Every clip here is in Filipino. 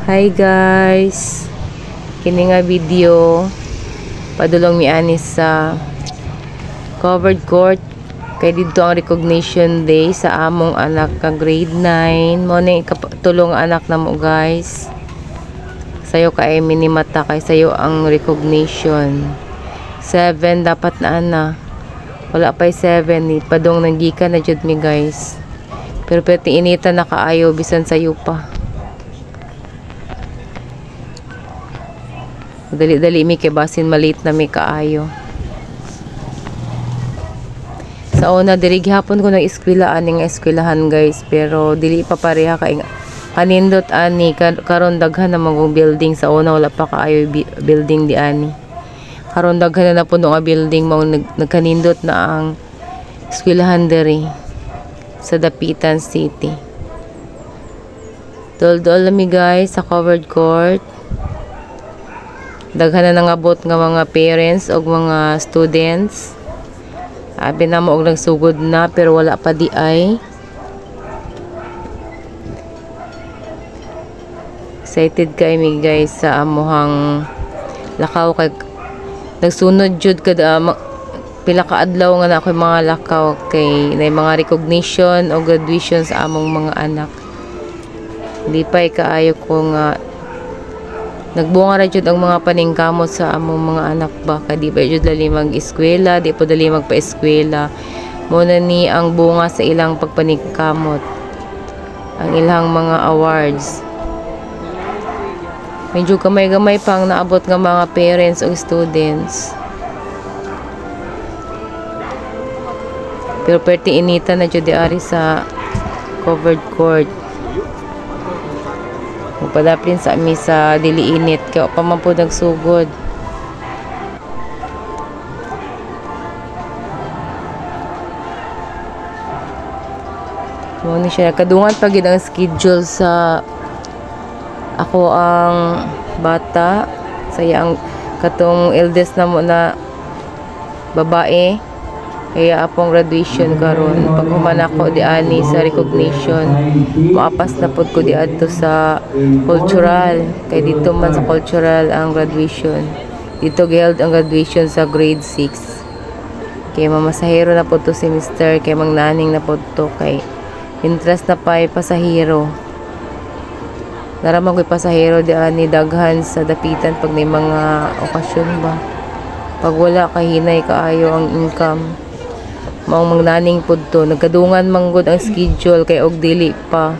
Hi guys, kini nga video padulong mi ani sa covered court kay dito ang recognition day sa among anak ka grade 9 mo ni tulong anak namo guys. Sayo kay minimata kay sayo ang recognition 7 dapat na wala pa 7 ni padong nanggikan na jud mi guys, pero pwede inita na kaayo bisan sayo pa. Dali-dali mi kay basin malit na mi kaayo. Sa una diri gihapon ko nang eskwela aning eskwelahan guys, pero dili pa pareha kay kanindot ani karon daghan na magong building. Sa una wala pa kaayo building di ani. Karon daghan na puno nga building mao nagkanindot na ang eskwelahan diri sa Dapitan City. Dol-dol mi guys sa covered court. Daghan na nangabot nga mga parents o mga students. Abi na mo og nagsugod na pero wala pa di ay. Excited kay mi guys sa amuhang lakaw kay nagsunod jud kada pila ka adlaw nga na ako mga lakaw kay na mga recognition o graduation sa among mga anak. Di pa kaayo ko nga nagbunga ra jud ang mga paningkamot sa among mga anak ba, kay di ba jud dali mag-eskwela, di po dali magpa-eskwela. Muna ni ang bunga sa ilang pagpaningkamot, ang ilang mga awards. Medyo gamay-gamay pang naabot nga mga parents o students, pero perti inita na jud di ari sa covered court. Magpadaplin sa ami sa dili init kaya pa man po nagsugod. Mo ni siya kadungan pag ang schedule sa ako ang bata saya ang katong eldest na mo na babae. Kaya apong graduation karon pag human ako di ani sa recognition, maapas na pod ko di adto sa cultural, kay dito man sa cultural ang graduation. Dito giheld ang graduation sa grade 6. Kay mamasahero na pod to semester, kay mangnaning na pod to, kay interest na pay pasahero. Naramang ko'y pasahero di ani daghan sa Dapitan pag may mga okasyon ba. Pag wala kahinay kaayo ang income, maong mangnaning pod to. Nagkadungan manggod ang schedule kay og dili pa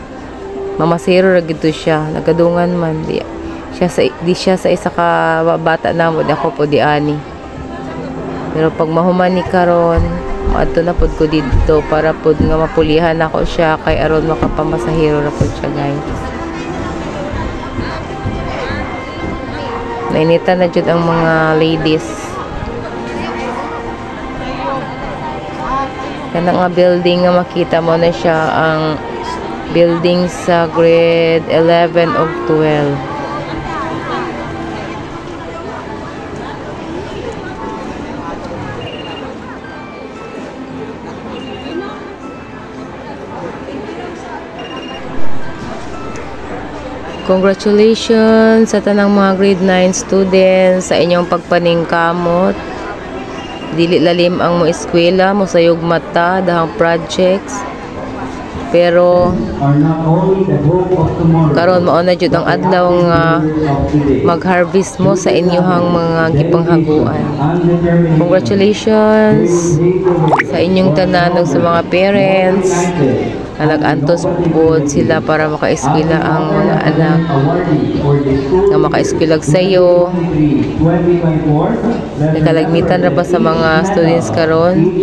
mamasero ra gito siya. Nagkadungan man di siya sa isa ka bata namo ako po di ani. Pero pag mahuman ni karon maadto na pod ko dito para pod nga mapulihan ako siya kay aron makapamasahero ra pod siya guys. Nainita na jud ang mga ladies. Kanang nga building nga makita mo na siya ang building sa grade 11 o 12. Congratulations sa tanang mga grade 9 students sa inyong pagpaningkamot. Dili lalim ang mo eskwela, mo sayog mata, dahang projects. Pero karon mao na jud ang adlaw nga mag-harvest mo sa inyohang mga gipanghaguan. Congratulations sa inyong tanan ug sa mga parents na nag-antos pod sila para maka-eskwela ang mga anak nga maka-eskwela sayo. Nakalagmitan ra pa sa mga students karon,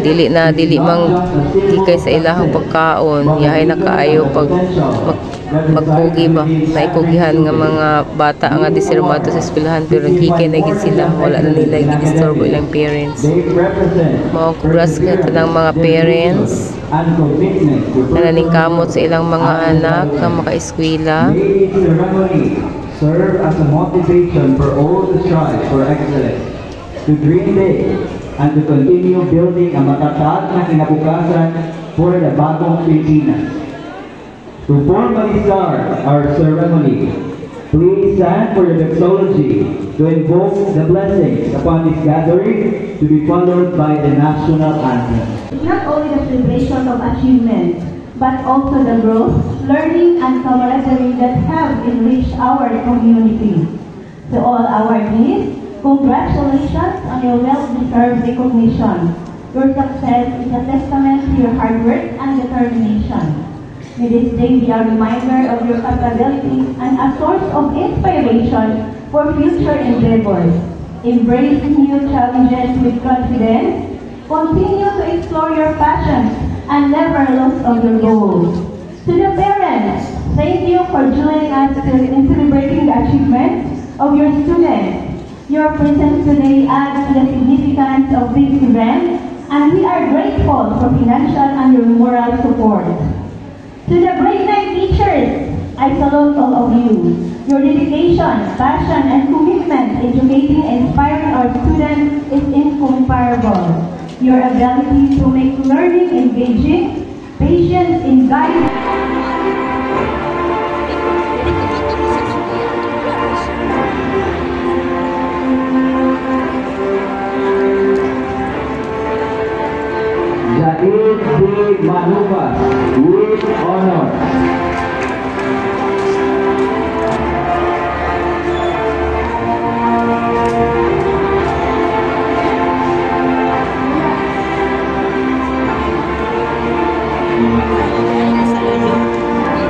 dili mang hikay sa ilahang pagkaon, yahay na kaayo pag magkugi ba, naikugihan nga mga bata nga disirmato sa eskwelahan, pero hikay na gid sila, wala na nila gidisturbo ilang parents. Mao congrats ka tanang mga parents na naningkamot sa ilang mga anak nga maka-eskwela. Serve as a motivation for all to strive for excellence, to dream big, and to continue building a matatag na kinabukasan for the bagong Pilipinas. To formally start our ceremony, please stand for the doxology to invoke the blessings upon this gathering to be followed by the national anthem. It's not only the celebration of achievement, but also the growth, learning, and camaraderie that have enriched our community. To all awardees, congratulations on your well-deserved recognition. Your success is a testament to your hard work and determination. May this day be a reminder of your capabilities and a source of inspiration for future endeavors. Embrace new challenges with confidence. Continue to explore your passions and never lose on your goals. To the parents, thank you for joining us in celebrating the achievements of your students. Your presence today adds to the significance of this event, and we are grateful for financial and your moral support. To the grade 9 teachers, I salute all of you. Your dedication, passion, and commitment educating and inspiring our students is incomparable. Your ability to make learning engaging, patience in guiding. Jair D. Manubas with honor.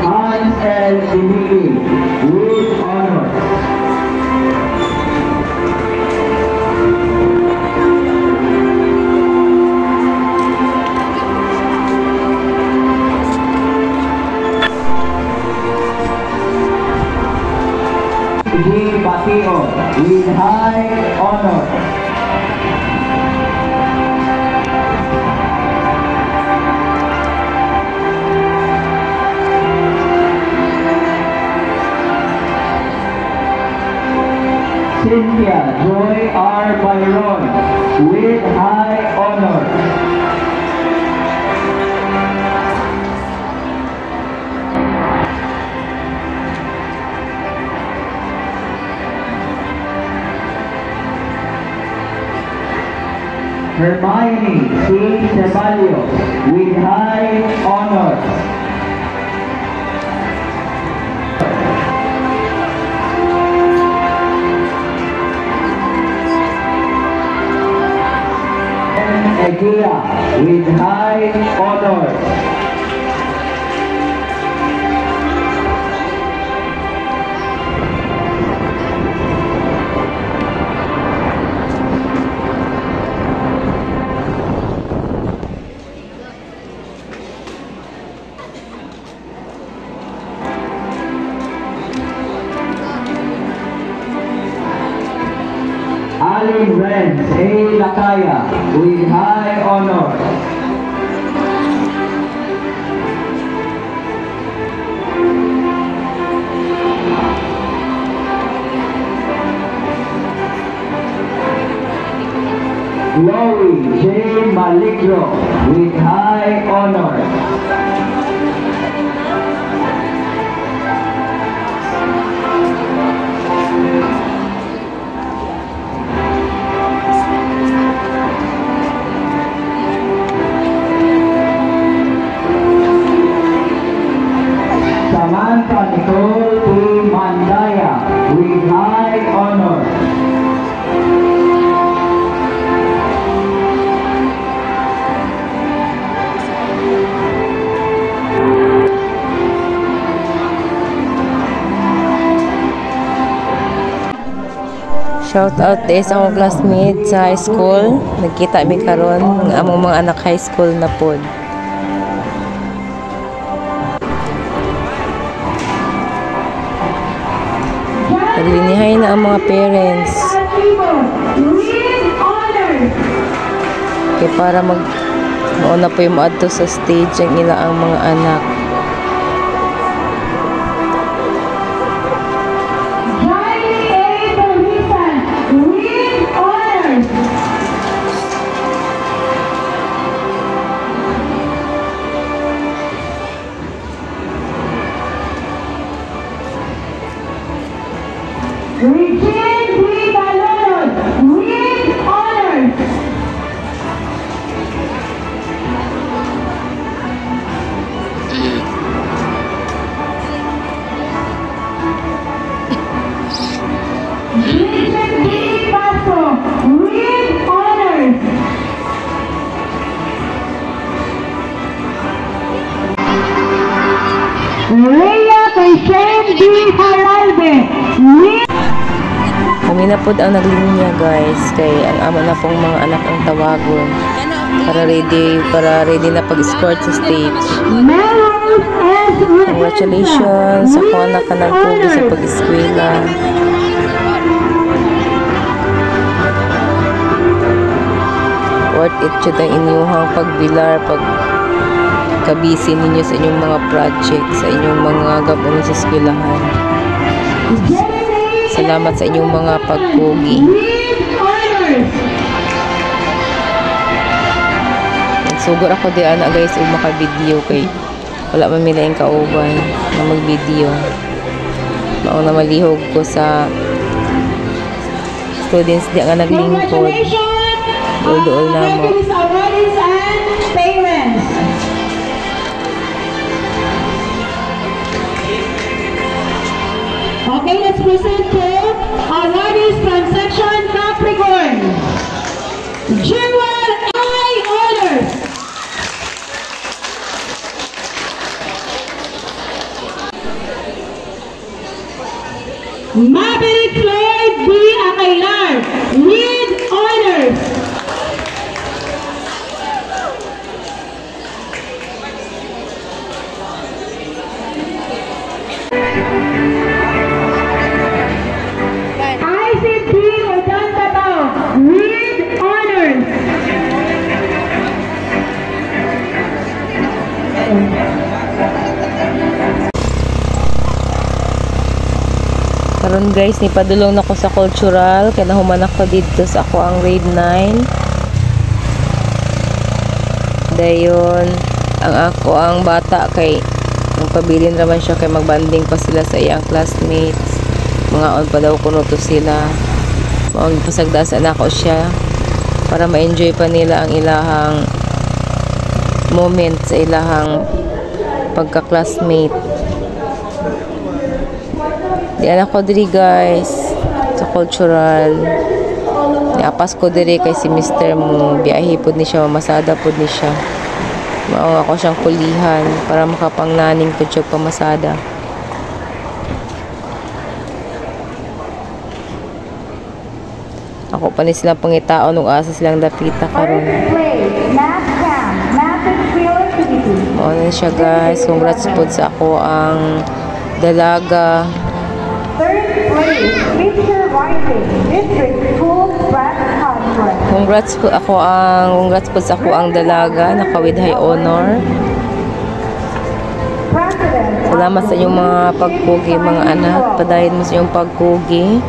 Hans L. Emili with honor. G. Patio with high honor. Cynthia Joy R. Byron with high honor. Hermione C. Ceballos with high honor. Egea with high honor. Alin Renz A. Lakaya with high honor. Chloe J. Maligro with high honor. Samantha Nicole P. Mandaya with high honor. Shout out sa akong classmate sa high school. Nagkita mi karon ng among mga anak high school na pod. Naglinihay na ang mga parents. Kaya para mauna po yung maadto sa stage ang ila ang mga anak. Rhea kay Shane D. Haralde. Kami na po ang naglinya guys, kay ang amo na pong mga anak ang tawagon para ready na pag-escort sa stage. Congratulations sa mga anak ka nagpugi sa pag-eskwela. Worth it siya ang inyong pagbilar, pagkabisi ninyo sa inyong mga project, sa inyong mga gabon sa eskwelahan. Salamat sa inyong mga pagpugi. Sugod ako di ana guys ug maka-video kay wala man milaing kauban na mag-video. Mao na malihog ko sa students di nga naglingkod. Duol na mo. Okay, let's present to awardees from section Capricorn. Jewel I. Honors. Maverick Floyd B. Acailar, Lead Honors. Isaac B. Odantabao, Lead Honors. Karon guys, nipadulong na ko sa cultural kaya nahuman ako dito sa ako ang grade 9. Dayon ang ako ang bata kay ang pabilin raman siya kay magbanding pa sila sa iyang classmates. Mga on pa daw kuno to sila. Mao pasagdasan ako siya para ma-enjoy pa nila ang ilahang moment sa ilahang pagka-classmate. Diyan ako diri guys sa cultural. Niapas ko diri kay si Mr. mo biyahe pod ni siya, mamasada pod ni siya. Mao ako siyang kulihan para makapangnaning pod siya pamasada. Ako pa ni silang pangitaon ug asa silang dapita karon. Mao na siya guys. Congrats pod sa ako ang dalaga. Third place, Picture Writing, District School Press Conference. Congrats po sa ako ang dalaga, naka with high honor. Salamat sa inyong mga pagpugi mga anak, padayon mo sa inyong pagpugi.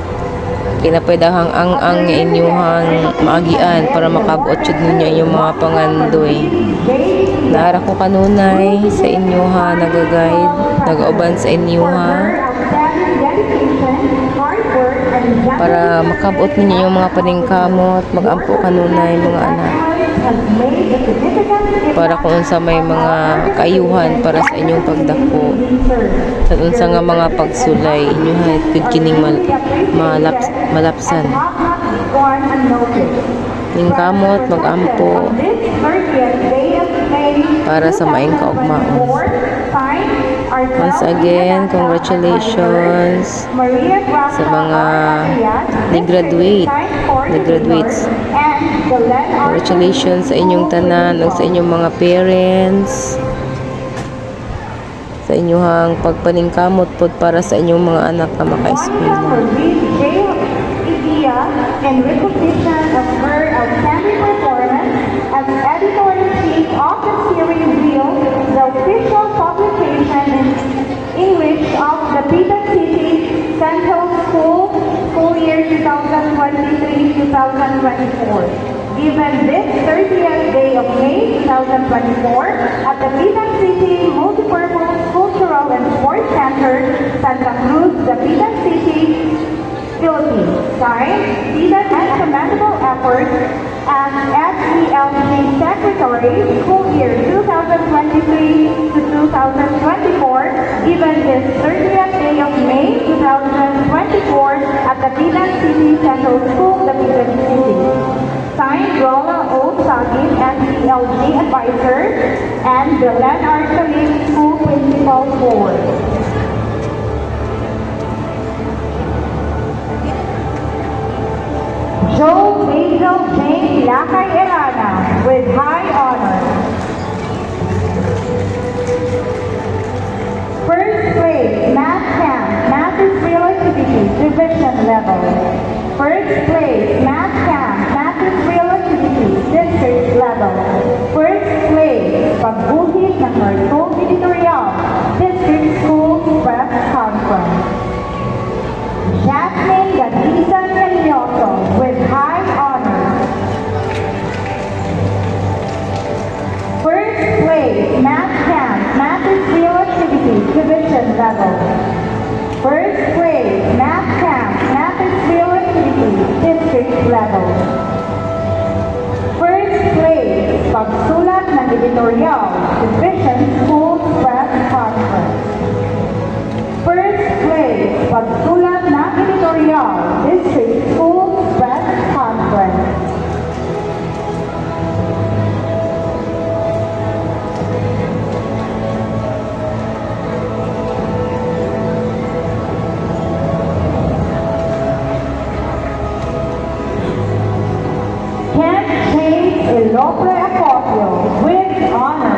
Kinapwedahang ang inyuhang maagian para makabuot jud ninyo inyong mga pangandoy. Naara ko kanunay sa inyuha, nag-guide, nag-uban sa inyuha. Para makabuot ninyo yung mga paningkamot, mag-ampo kanunay mga anak. Para kung unsa may mga kaayuhan para sa inyong pagdako. Sa unsa nga mga pagsulay, inyuhan kud kining malapsan. Ningkamot, mag-ampo para sa maing kaugmaon. Once again, congratulations sa mga nag-graduates. Congratulations sa inyong tanan ug sa inyong mga parents. Sa inyong pagpaningkamot pod para sa inyong mga anak na maka-eskwela. In recognition of her outstanding performance as editor-in-chief of the series Wheel, the official publication in English of the Pitan City Central School year 2023-2024. Given this 30th day of May 2024 at the Pitan City Multipurpose Cultural and Sports Center, Santa Cruz, the Pitan City, Philippines. Signed, Pitan and commendable efforts as SELC Secretary, school year 2023 to 2024, given this 30th day of May 2024 at the Pitan City Central School, the Pitan City. Signed, Rola O. Sagin, SELC Advisor, and Belen R. Salim, School Principal. call forward. Joe Basil Jane Lakay Elana with high honor. First place, Math Camp, Math is Relativity, Division Level. First place, Math Camp, Math is Relativity, District Level. First place, Pagbuhit ng Cartoon Editorial, District School Press Conference. Jasmine Gatizan Religioso with high honor. First place, Math Camp, Math is Relativity, Division Level. First place, Math Camp, Math is Relativity, District Level. First place, Pagsulat ng Editorial, Division School Press Conference. First place, Pagsulat ng Editorial, District School Press Conference. Ken James Elope Acopio with honor.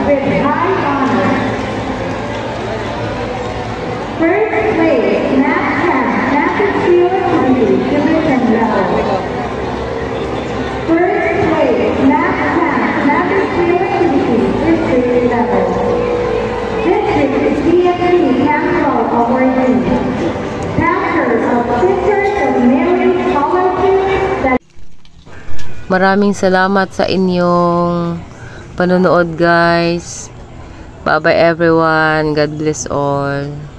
With high honor. First place, Math Camp, Math is Relativity, Division Level. First place, Math Camp, Math is Relativity, District Level. District is DSC Capital Awardee. Pastors of Sisters of Mary Scholarship. Maraming salamat sa inyong panonood, guys. Bye-bye everyone. God bless all.